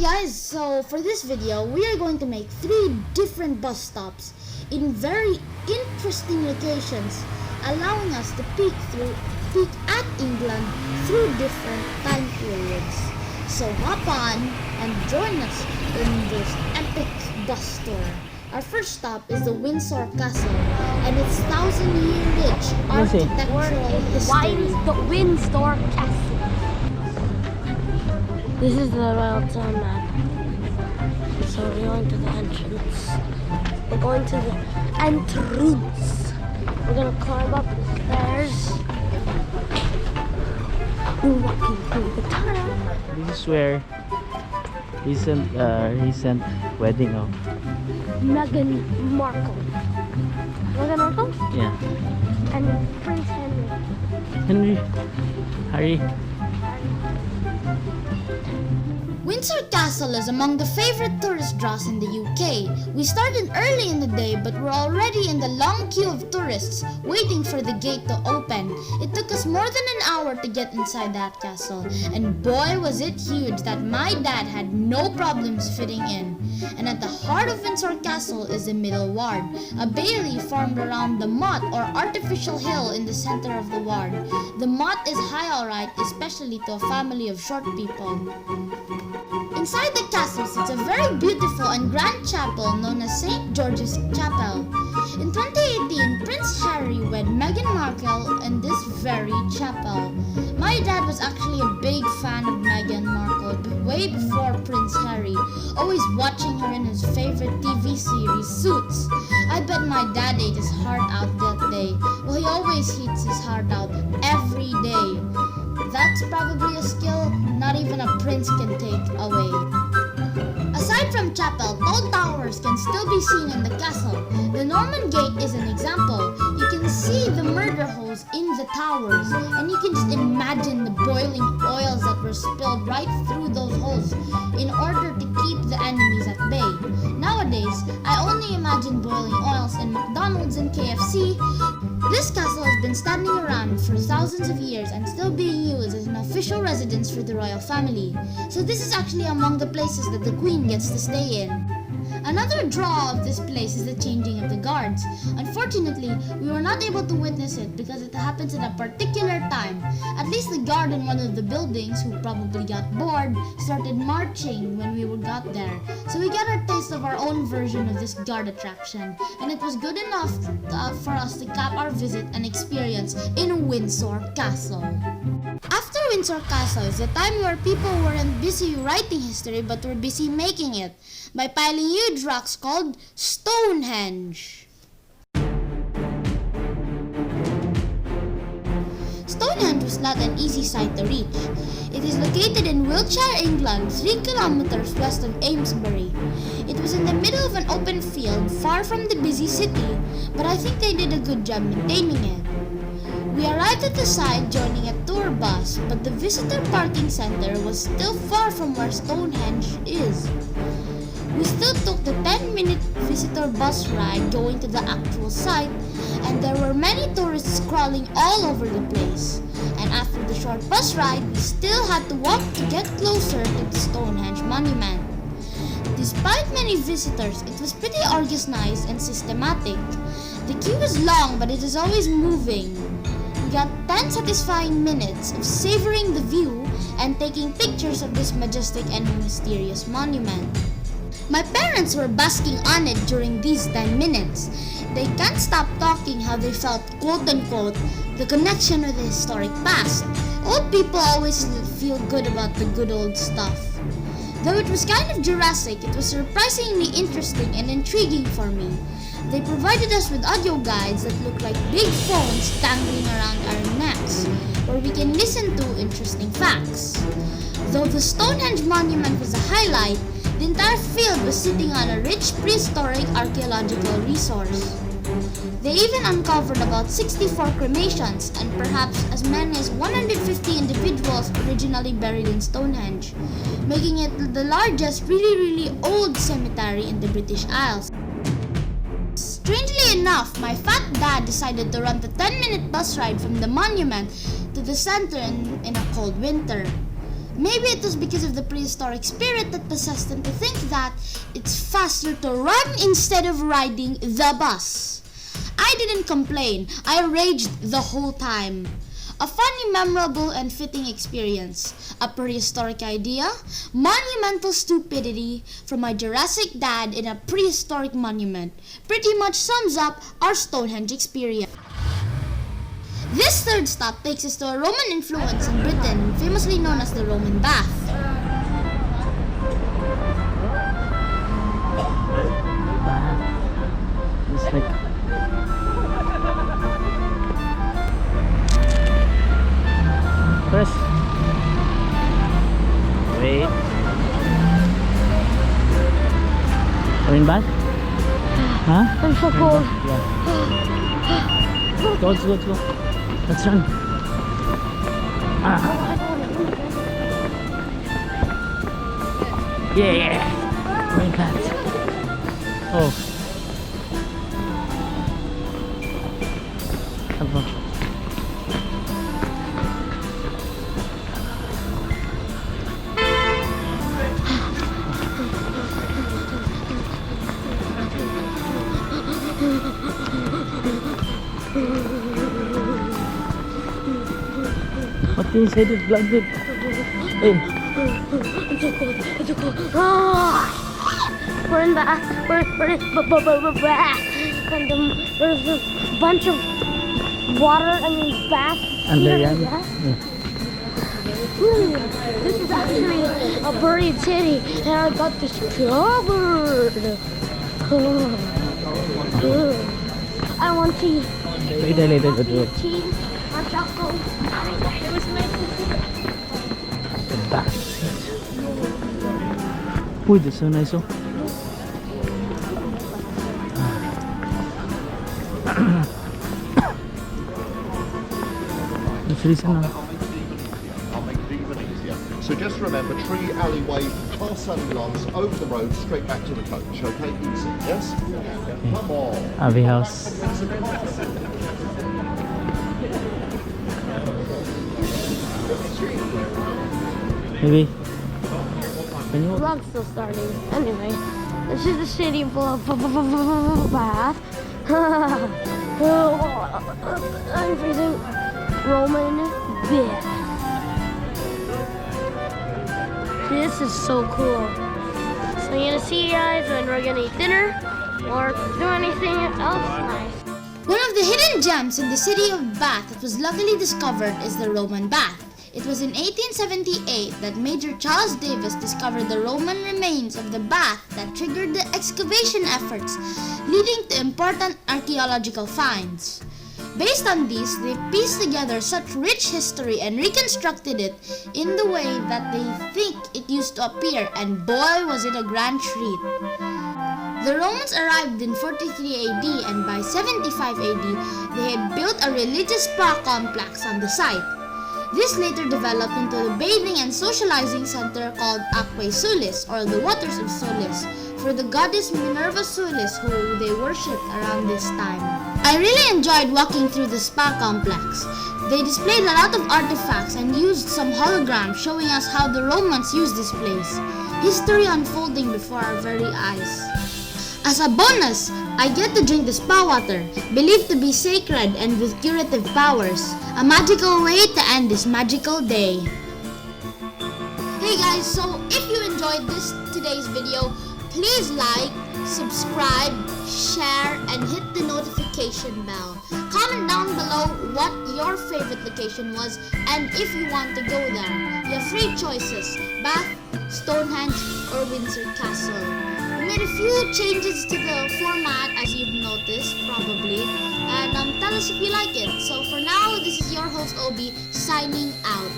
guys, so for this video we are going to make 3 different bus stops in very interesting locations, allowing us to peek at England through different time periods. So hop on and join us in this epic bus tour. Our first stop is the Windsor Castle and its 1,000-year rich architectural history. The Windsor Castle. This is the Royal Town map. So we're going to the entrance. We're going to the entrance. We're gonna climb up the stairs. We're walking through the tunnel. This is where recent wedding of Meghan Markle. Meghan Markle? yeah And Prince Harry. Windsor Castle is among the favorite tourist draws in the UK. We started early in the day but were already in the long queue of tourists waiting for the gate to open. It took us more than an hour to get inside that castle, and boy was it huge that my dad had no problems fitting in. And at the heart of Windsor Castle is the Middle Ward, a bailey formed around the moat or artificial hill in the center of the ward. The moat is high alright, especially to a family of short people. Inside the castle sits a very beautiful and grand chapel known as St. George's Chapel. In 2018, Prince Harry wed Meghan Markle in this very chapel. My dad was actually a big fan of Meghan Markle way before Prince Harry, always watching her in his favorite TV series, Suits. I bet my dad ate his heart out that day. Well, he always eats his heart out every day. That's probably a skill not even a prince can take away. Aside from chapel, tall towers can still be seen in the castle. The Norman Gate is an example. You can see the murder holes in the towers, and you can just imagine the boiling oils that were spilled right through those holes in order to keep the enemies at bay. Nowadays, I only imagine boiling oils in McDonald's and KFC. This castle has been standing around for thousands of years and still being used as an official residence for the royal family. So this is actually among the places that the Queen gets to stay in. Another draw of this place is the changing of the guards. Unfortunately, we were not able to witness it because it happens at a particular time. At least the guard in one of the buildings, who probably got bored, started marching when we got there. So we got a taste of our own version of this guard attraction, and it was good enough for us to cap our visit and experience in Windsor Castle. After Windsor Castle is the time where people weren't busy writing history but were busy making it by piling huge rocks called Stonehenge. Stonehenge was not an easy site to reach. It is located in Wiltshire, England, 3 kilometers west of Amesbury. It was in the middle of an open field far from the busy city, but I think they did a good job maintaining it. We arrived at the site joining a tour bus, but the visitor parking center was still far from where Stonehenge is. We still took the 10-minute visitor bus ride going to the actual site, and there were many tourists crawling all over the place. And after the short bus ride, we still had to walk to get closer to the Stonehenge monument. Despite many visitors, it was pretty organized and systematic. The queue was long, but it is always moving. We got 10 satisfying minutes of savoring the view and taking pictures of this majestic and mysterious monument. My parents were basking on it during these 10 minutes. They can't stop talking how they felt, quote-unquote, the connection with the historic past. Old people always feel good about the good old stuff. Though it was kind of Jurassic, it was surprisingly interesting and intriguing for me. They provided us with audio guides that look like big phones dangling around our necks, where we can listen to interesting facts. Though the Stonehenge monument was a highlight, the entire field was sitting on a rich prehistoric archaeological resource. They even uncovered about 64 cremations and perhaps as many as 150 individuals originally buried in Stonehenge, making it the largest really old cemetery in the British Isles. Strangely enough, my fat dad decided to run the 10-minute bus ride from the monument to the center in a cold winter. Maybe it was because of the prehistoric spirit that possessed them to think that it's faster to run instead of riding the bus. I didn't complain. I raged the whole time. A funny, memorable, and fitting experience. A prehistoric idea, monumental stupidity from my Jurassic dad in a prehistoric monument. Pretty much sums up our Stonehenge experience. This third stop takes us to a Roman influence in Britain, famously known as the Roman bath. It's like Chris. Wait. Are in bath? Huh? I'm so cold. Yeah. Let's go. Let's run. Yeah. We're in bath. Oh. Apa? What do you say to blood? Hey. I'm so cold. We're in the we're in bath. And there's a bunch of water and bath. Under yan? Yeah. Yeah. This is actually a buried city, and I got this covered. I want tea. Later, good work. Tea, hot chocolate. The back seat. Uy, that's so nice, oh. The freezing now. I'll make it even easier. So just remember, tree, alleyway, past Sunderlands, over the road, straight back to the coach. Okay, easy. Yes? Come on. Abbey House. Maybe. Can you? Vlog's still starting. Anyway, this is the city full of bath. I'm freezing. Roman bath. This is so cool. So I'm gonna see you guys when we're gonna eat dinner or do anything else nice. One of the hidden gems in the city of Bath that was luckily discovered is the Roman bath. It was in 1878 that Major Charles Davis discovered the Roman remains of the bath that triggered the excavation efforts, leading to important archaeological finds. Based on these, they pieced together such rich history and reconstructed it in the way that they think it used to appear, and boy was it a grand treat. The Romans arrived in 43 AD, and by 75 AD, they had built a religious spa complex on the site. This later developed into the bathing and socializing center called Aquae Sulis, or the Waters of Sulis, for the goddess Minerva Sulis, who they worshipped around this time. I really enjoyed walking through the spa complex. They displayed a lot of artifacts and used some holograms showing us how the Romans used this place. History unfolding before our very eyes. As a bonus, I get to drink the spa water, believed to be sacred and with curative powers. A magical way to end this magical day. Hey guys, so if you enjoyed today's video, please like, subscribe, share, and hit the notification bell. Comment down below what your favorite location was and if you want to go there. You have 3 choices: Bath, Stonehenge, or Windsor Castle. We made a few changes to the format, as you've noticed probably, and tell us if you like it. So for now, this is your host Obi signing out.